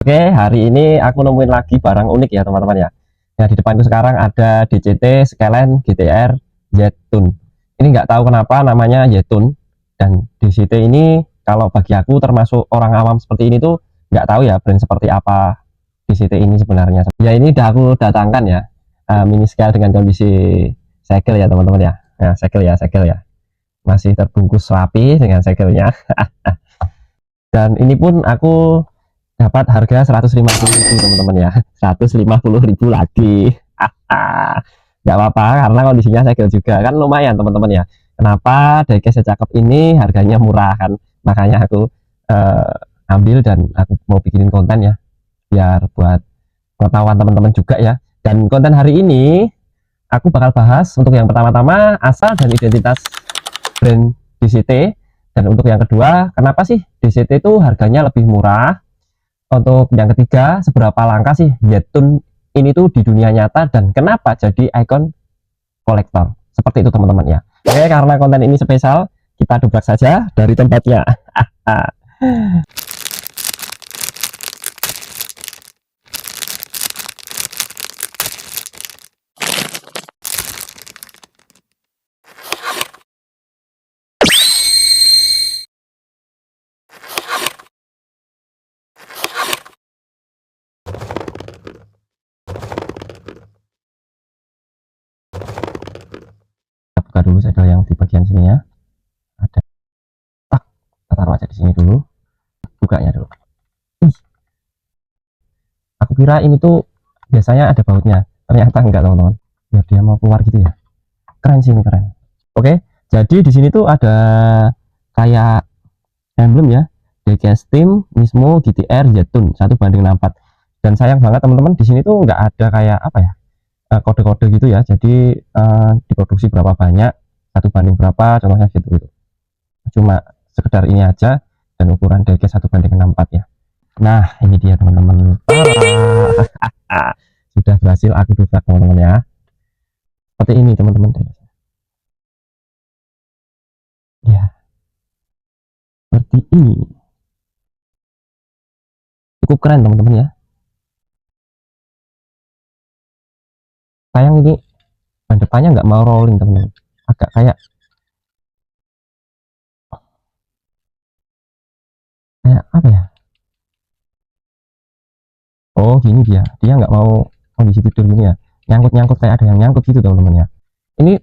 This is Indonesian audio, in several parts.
Oke, hari ini aku nemuin lagi barang unik ya teman-teman ya. Nah, di depanku sekarang ada DCT Skyline GTR Zetun. Ini nggak tahu kenapa namanya Zetun. Dan DCT ini kalau bagi aku termasuk orang awam seperti ini tuh nggak tahu ya brand seperti apa DCT ini sebenarnya. Ya ini udah aku datangkan ya, mini scale dengan kondisi segel ya teman-teman ya. Nah, segel ya. Masih terbungkus rapi dengan segelnya. Dan ini pun aku dapat harga 150.000 teman-teman ya. 150.000 lagi. Nggak apa-apa karena kondisinya segel juga kan lumayan teman-teman ya. Kenapa diecast secakep ini harganya murah kan, makanya aku ambil dan aku mau bikinin konten ya biar buat pengetahuan teman-teman juga ya. Dan konten hari ini aku bakal bahas untuk yang pertama-tama asal dan identitas brand DCT, dan untuk yang kedua kenapa sih DCT itu harganya lebih murah. Untuk yang ketiga, seberapa langka sih Zetun ini tuh di dunia nyata dan kenapa jadi ikon kolektor? Seperti itu teman-teman ya. Oke, karena konten ini spesial, kita dobrak saja dari tempatnya. Kita buka dulu segel yang di bagian sini ya. Ada. Kita taruh aja di sini dulu. Bukanya dulu. Aku kira ini tuh biasanya ada bautnya. Ternyata enggak teman-teman. Biar dia mau keluar gitu ya. Keren sih ini, keren. Oke, jadi di sini tuh ada kayak emblem ya, diecast Team Nismo GTR Zetun 1:64. Dan sayang banget teman-teman, di sini tuh nggak ada kayak apa ya, kode-kode gitu ya. Jadi diproduksi berapa banyak, 1:berapa, contohnya gitu. Cuma sekedar ini aja dan ukuran diecast 1:64 ya. Nah ini dia teman-teman. Sudah berhasil aku dobrak teman-teman ya. Seperti ini teman-teman. Ya, seperti ini. Cukup keren teman-teman ya. Sayang ini ban depannya nggak mau rolling teman-teman, agak kayak apa ya, oh gini dia nggak mau kondisi tidur gini ya, nyangkut kayak ada yang nyangkut gitu teman-teman ya. Ini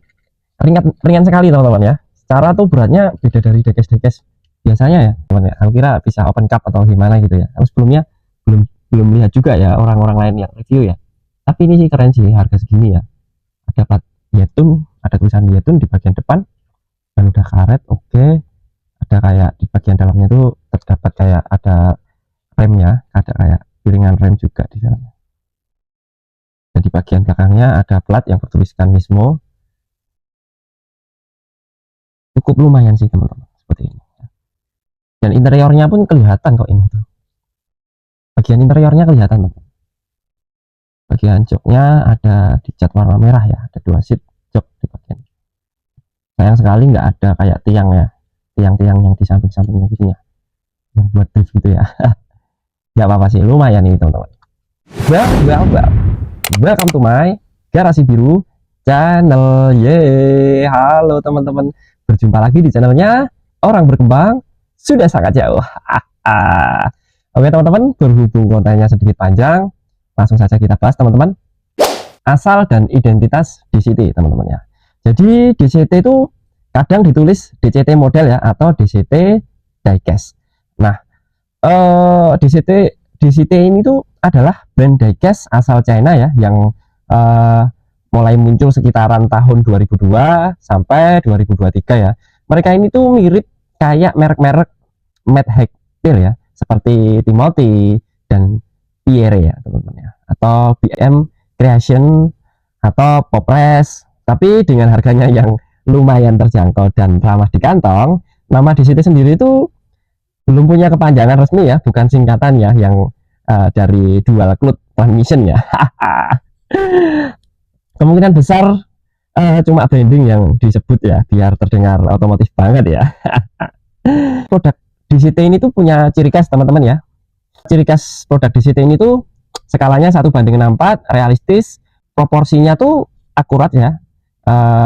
ringan sekali teman-teman ya, secara tuh beratnya beda dari dekes biasanya ya teman-teman ya. Aku kira bisa open cup atau gimana gitu ya, aku sebelumnya belum belum lihat juga ya orang-orang lain yang review ya. Tapi ini sih keren sih, harga segini ya. Ada plat Zetun, ada tulisan Zetun di bagian depan dan udah karet. Oke, ada kayak di bagian dalamnya tuh terdapat kayak ada remnya, ada kayak piringan rem juga di sana. Dan di bagian belakangnya ada plat yang bertuliskan Nismo. Cukup lumayan sih teman-teman, seperti ini. Dan interiornya pun kelihatan kok ini tuh. Bagian interiornya kelihatan teman. Bagian joknya ada dicat warna merah ya, ada 2 seat jok di bagian. Sayang sekali nggak ada kayak tiang ya, tiang-tiang yang di samping-sampingnya gitu ya, yang buat drift gitu ya. Nggak apa-apa sih, lumayan ini teman-teman. Well. Welcome to my Garasi Biru channel. Yeay, halo teman-teman. Berjumpa lagi di channelnya Orang Berkembang Sudah Sangat Jauh. Oke teman-teman, berhubung kontennya sedikit panjang, langsung saja kita bahas teman-teman. Asal dan identitas DCT teman-teman ya. Jadi DCT itu kadang ditulis DCT model ya, atau DCT diecast. Nah, DCT ini tuh adalah brand diecast asal China ya, yang mulai muncul sekitaran tahun 2002 sampai 2023 ya. Mereka ini tuh mirip kayak merek-merek Matt Hagfield ya, seperti Timothy dan Pierre ya teman-teman ya, atau BM Creation atau Popres, tapi dengan harganya yang lumayan terjangkau dan ramah di kantong. Nama DCT sendiri itu belum punya kepanjangan resmi ya, bukan singkatan ya, yang dari dual clutch transmission ya. Kemungkinan besar cuma branding yang disebut ya, biar terdengar otomotif banget ya. Produk DCT ini tuh punya ciri khas teman-teman ya. Ciri khas produk DCT ini tuh skalanya 1:64, realistis, proporsinya tuh akurat ya.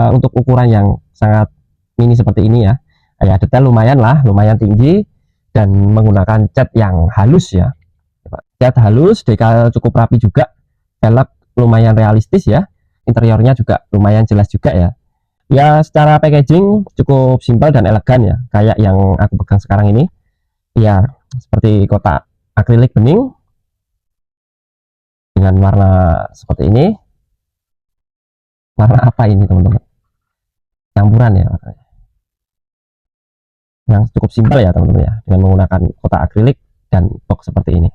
Untuk ukuran yang sangat mini seperti ini ya. Ya detail lumayan lah, lumayan tinggi dan menggunakan cat yang halus ya. Cat halus, decal cukup rapi juga, velg lumayan realistis ya. Interiornya juga lumayan jelas juga ya. Ya secara packaging cukup simpel dan elegan ya, kayak yang aku pegang sekarang ini. Ya seperti kotak akrilik bening dengan warna seperti ini. Warna apa ini teman-teman? Campuran ya warnanya. Yang cukup simpel ya teman-teman ya, dengan menggunakan kotak akrilik dan box seperti ini.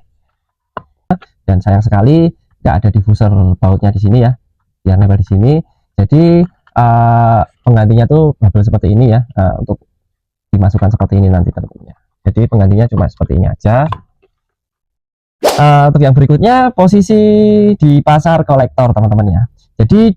Dan sayang sekali nggak ada diffuser bautnya di sini ya, yang nempel di sini. Jadi penggantinya tuh bubble seperti ini ya, untuk dimasukkan seperti ini nanti teman-teman ya. Jadi penggantinya cuma seperti ini aja. Untuk yang berikutnya, posisi di pasar kolektor teman-teman ya. Jadi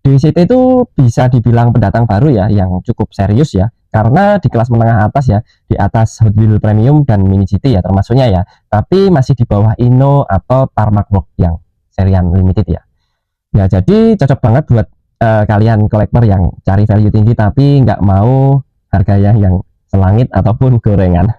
DCT itu bisa dibilang pendatang baru ya, yang cukup serius ya, karena di kelas menengah atas ya, di atas Hot Wheels Premium dan Mini GT ya termasuknya ya, tapi masih di bawah Inno atau Tarmac Works yang serian limited ya. Ya jadi cocok banget buat kalian kolektor yang cari value tinggi tapi nggak mau harganya yang selangit ataupun gorengan.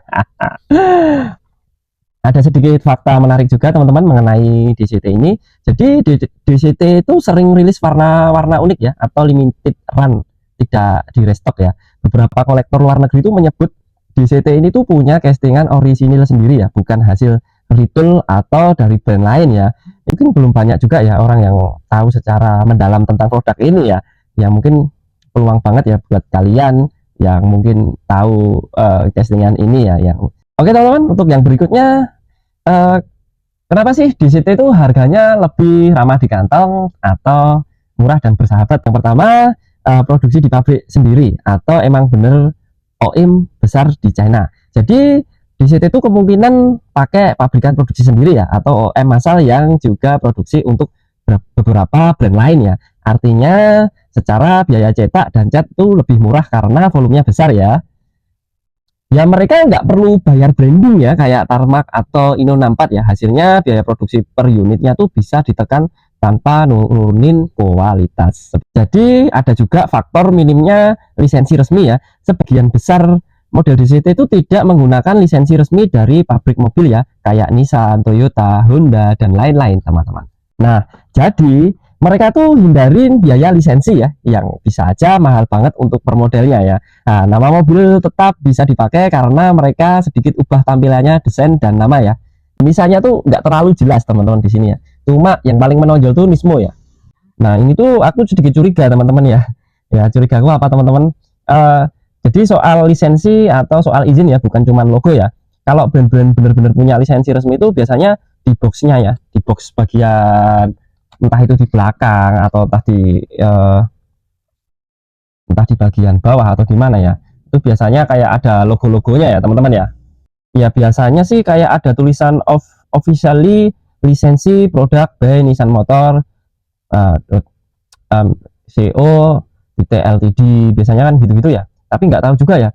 Ada sedikit fakta menarik juga teman-teman mengenai DCT ini. Jadi DCT itu sering rilis warna-warna unik ya, atau limited run, tidak di restock ya. Beberapa kolektor luar negeri itu menyebut DCT ini tuh punya castingan orisinil sendiri ya, bukan hasil retool atau dari brand lain ya. Mungkin belum banyak juga ya orang yang tahu secara mendalam tentang produk ini ya. Ya mungkin peluang banget ya buat kalian yang mungkin tahu castingan ini ya. Yang oke teman-teman, untuk yang berikutnya, kenapa sih DCT itu harganya lebih ramah di kantong atau murah dan bersahabat? Yang pertama, produksi di pabrik sendiri atau emang bener OEM besar di China. Jadi DCT itu kemungkinan pakai pabrikan produksi sendiri ya, atau OEM massal yang juga produksi untuk beberapa brand lain ya. Artinya secara biaya cetak dan cat itu lebih murah karena volumenya besar ya. Ya mereka nggak perlu bayar branding ya kayak Tarmac atau Inno 64 ya. Hasilnya biaya produksi per unitnya tuh bisa ditekan tanpa nurunin kualitas. Jadi ada juga faktor minimnya lisensi resmi ya. Sebagian besar model DCT itu tidak menggunakan lisensi resmi dari pabrik mobil ya, kayak Nissan, Toyota, Honda, dan lain-lain teman-teman. Nah, jadi mereka tuh hindarin biaya lisensi ya, yang bisa aja mahal banget untuk per modelnya ya. Nah, nama mobil tetap bisa dipakai karena mereka sedikit ubah tampilannya, desain, dan nama ya. Misalnya tuh nggak terlalu jelas teman-teman di sini ya. Cuma yang paling menonjol tuh Nismo ya. Nah, ini tuh aku sedikit curiga teman-teman ya. Ya, curiga aku apa teman-teman? Jadi soal lisensi atau soal izin ya, bukan cuma logo ya. Kalau brand-brand benar-benar punya lisensi resmi itu biasanya di boxnya ya, di box bagian entah itu di belakang atau entah di bagian bawah atau di mana ya. Itu biasanya kayak ada logo-logonya ya teman-teman ya. Ya biasanya sih kayak ada tulisan officially lisensi produk by Nissan Motor CO Ltd, biasanya kan gitu-gitu ya. Tapi nggak tahu juga ya.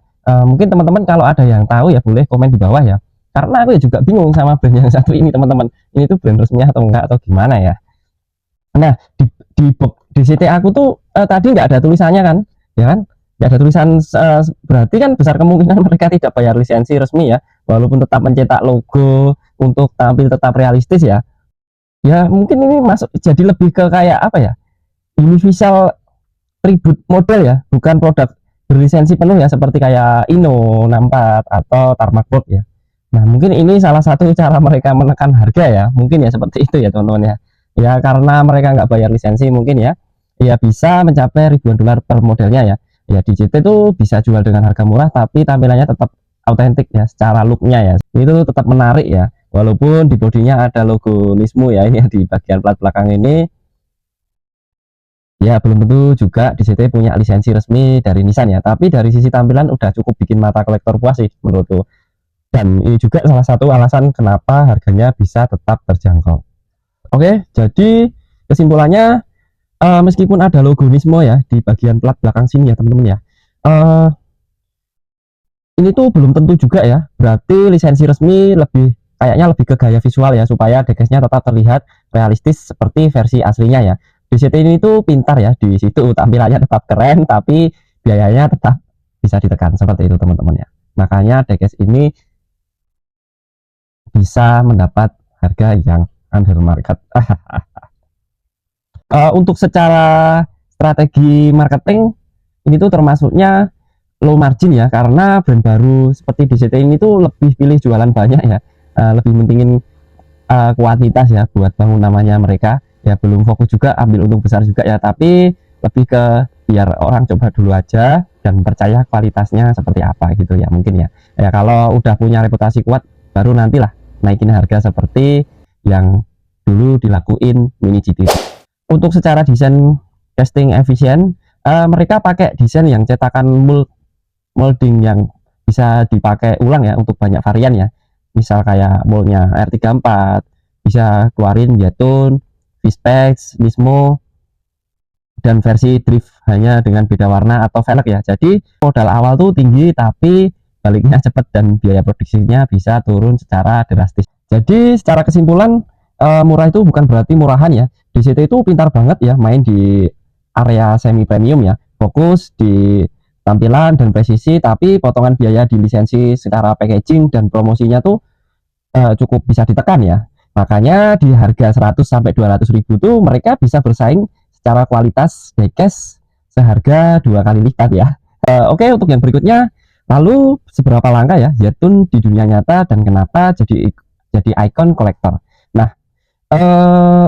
Mungkin teman-teman kalau ada yang tahu ya boleh komen di bawah ya. Karena aku juga bingung sama brand yang satu ini teman-teman. Ini tuh brand resminya atau enggak atau gimana ya. Nah di CT aku tuh tadi nggak ada tulisannya kan, ya kan? Nggak ada tulisan, berarti kan besar kemungkinan mereka tidak bayar lisensi resmi ya. Walaupun tetap mencetak logo untuk tampil tetap realistis ya. Ya mungkin ini masuk jadi lebih ke kayak apa ya? Universal tribute model ya, bukan produk berlisensi penuh ya seperti kayak Inno 64 atau Tarmac Works ya. Nah mungkin ini salah satu cara mereka menekan harga ya, mungkin ya seperti itu ya teman-teman ya. Ya karena mereka nggak bayar lisensi mungkin ya, ya bisa mencapai ribuan dolar per modelnya ya. Ya DCT itu bisa jual dengan harga murah tapi tampilannya tetap autentik ya, secara looknya ya itu tetap menarik ya, walaupun di bodinya ada logo Nismo ya, ini di bagian plat belakang ini. Ya belum tentu juga DCT punya lisensi resmi dari Nissan ya, tapi dari sisi tampilan udah cukup bikin mata kolektor puas sih menurutku. Dan ini juga salah satu alasan kenapa harganya bisa tetap terjangkau. Oke, jadi kesimpulannya, meskipun ada logo Nismo ya di bagian plat belakang sini ya teman-teman ya, ini tuh belum tentu juga ya berarti lisensi resmi lebih kayaknya lebih ke gaya visual ya, supaya diecast-nya tetap terlihat realistis seperti versi aslinya ya. DCT ini tuh pintar ya, di situ tampilannya tetap keren tapi biayanya tetap bisa ditekan seperti itu teman-teman ya. Makanya diecast ini bisa mendapat harga yang under market. Untuk secara strategi marketing ini tuh termasuknya low margin ya, karena brand baru seperti DCT ini tuh lebih pilih jualan banyak ya, lebih mentingin kuantitas ya buat bangun namanya mereka ya. Belum fokus juga ambil untung besar juga ya, tapi lebih ke biar orang coba dulu aja dan percaya kualitasnya seperti apa gitu ya mungkin ya. Ya kalau udah punya reputasi kuat baru nantilah naikin harga seperti yang dulu dilakuin Mini GT. Untuk secara desain casting efisien, mereka pakai desain yang cetakan molding yang bisa dipakai ulang ya untuk banyak varian ya. Misal kayak moldnya R34, bisa keluarin Jatun, V-Specs, Nismo, dan versi drift hanya dengan beda warna atau velg ya. Jadi modal awal tuh tinggi tapi baliknya cepat dan biaya produksinya bisa turun secara drastis. Jadi secara kesimpulan, murah itu bukan berarti murahan ya. DCT itu pintar banget ya main di area semi premium ya, fokus di tampilan dan presisi, tapi potongan biaya di lisensi secara packaging dan promosinya tuh cukup bisa ditekan ya. Makanya di harga 100 sampai 200 ribu tuh mereka bisa bersaing secara kualitas diecast seharga 2 kali lipat ya. Oke, untuk yang berikutnya, lalu seberapa langka ya Jatun di dunia nyata dan kenapa jadi ikon kolektor. Nah,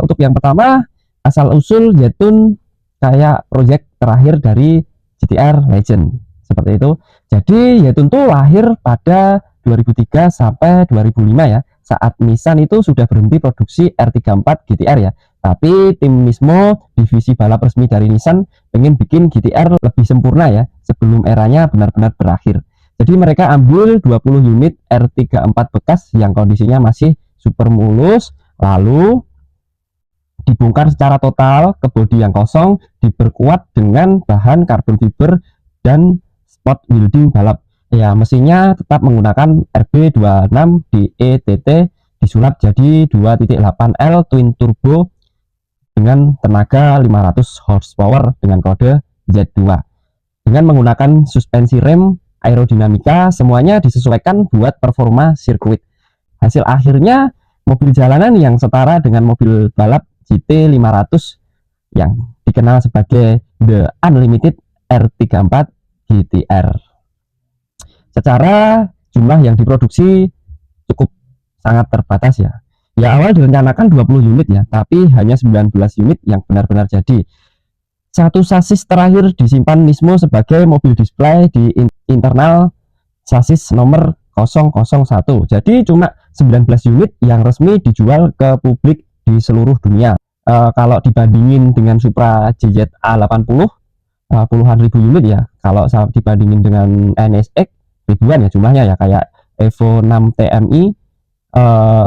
untuk yang pertama, asal usul Jatun kayak project terakhir dari GTR Legend seperti itu. Jadi Jatun tuh lahir pada 2003 sampai 2005 ya, saat Nissan itu sudah berhenti produksi R34 GTR ya. Tapi tim Nismo, divisi balap resmi dari Nissan, pengen bikin GTR lebih sempurna ya sebelum eranya benar-benar berakhir. Jadi mereka ambil 20 unit R34 bekas yang kondisinya masih super mulus, lalu dibongkar secara total ke bodi yang kosong, diperkuat dengan bahan karbon fiber dan spot welding balap. Ya, mesinnya tetap menggunakan RB26 di ETT, disulap jadi 2.8L twin turbo dengan tenaga 500 horsepower dengan kode Z2. Dengan menggunakan suspensi rem aerodinamika, semuanya disesuaikan buat performa sirkuit. Hasil akhirnya mobil jalanan yang setara dengan mobil balap GT500 yang dikenal sebagai The Unlimited R34 GTR. Secara jumlah yang diproduksi cukup sangat terbatas ya. Ya, awal direncanakan 20 unit ya, tapi hanya 19 unit yang benar-benar jadi. Satu sasis terakhir disimpan Nismo sebagai mobil display di internal sasis nomor 001. Jadi cuma 19 unit yang resmi dijual ke publik di seluruh dunia. Kalau dibandingin dengan Supra JZA80, puluhan ribu unit ya. Kalau dibandingin dengan NSX, ribuan ya jumlahnya ya, kayak Evo 6 TMI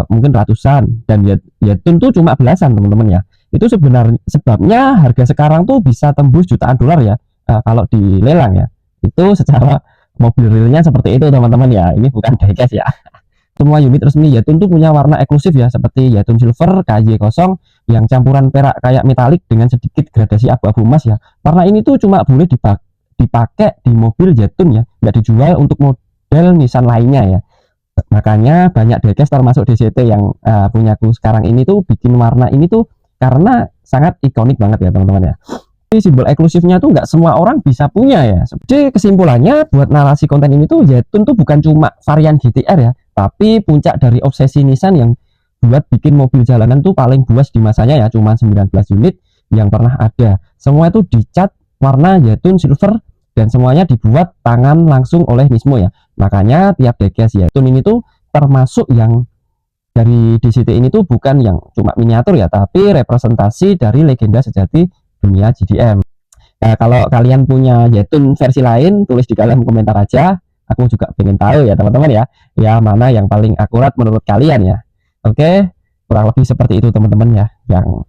mungkin ratusan, dan Jatun tuh cuma belasan teman-teman ya. Itu sebenarnya sebabnya harga sekarang tuh bisa tembus jutaan dolar ya, kalau dilelang ya. Itu secara mobil realnya seperti itu teman-teman ya, ini bukan diecast ya. Semua unit resmi Jatun tuh punya warna eksklusif ya, seperti Jatun Silver KY0 yang campuran perak kayak metalik dengan sedikit gradasi abu-abu emas ya. Warna ini tuh cuma boleh dipakai di mobil Jatun ya, nggak dijual untuk model Nissan lainnya ya. Makanya banyak diecast termasuk DCT yang punyaku sekarang ini tuh bikin warna ini tuh karena sangat ikonik banget ya teman-teman ya. Simbol eksklusifnya tuh nggak semua orang bisa punya ya. Jadi kesimpulannya buat narasi konten ini tuh Jatun tuh bukan cuma varian GTR ya, tapi puncak dari obsesi Nissan yang buat bikin mobil jalanan tuh paling buas di masanya ya, cuma 19 unit yang pernah ada. Semua itu dicat warna Jatun Silver dan semuanya dibuat tangan langsung oleh Nismo ya. Makanya tiap diecast Jatun ini tuh termasuk yang dari DCT ini tuh bukan yang cuma miniatur ya, tapi representasi dari legenda sejati dunia GDM. Nah, kalau kalian punya Jatun versi lain, tulis di kolom komentar aja. Aku juga pengen tahu ya teman-teman ya, mana yang paling akurat menurut kalian ya. Oke, kurang lebih seperti itu teman-teman ya, yang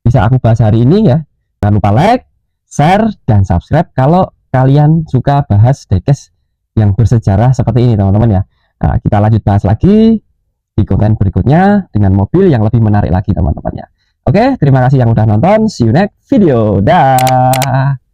bisa aku bahas hari ini ya. Jangan lupa like, share, dan subscribe kalau kalian suka bahas diecast yang bersejarah seperti ini teman-teman ya. Nah, kita lanjut bahas lagi di di konten berikutnya dengan mobil yang lebih menarik lagi teman-teman ya. Oke, terima kasih yang udah nonton. See you next video. Dah.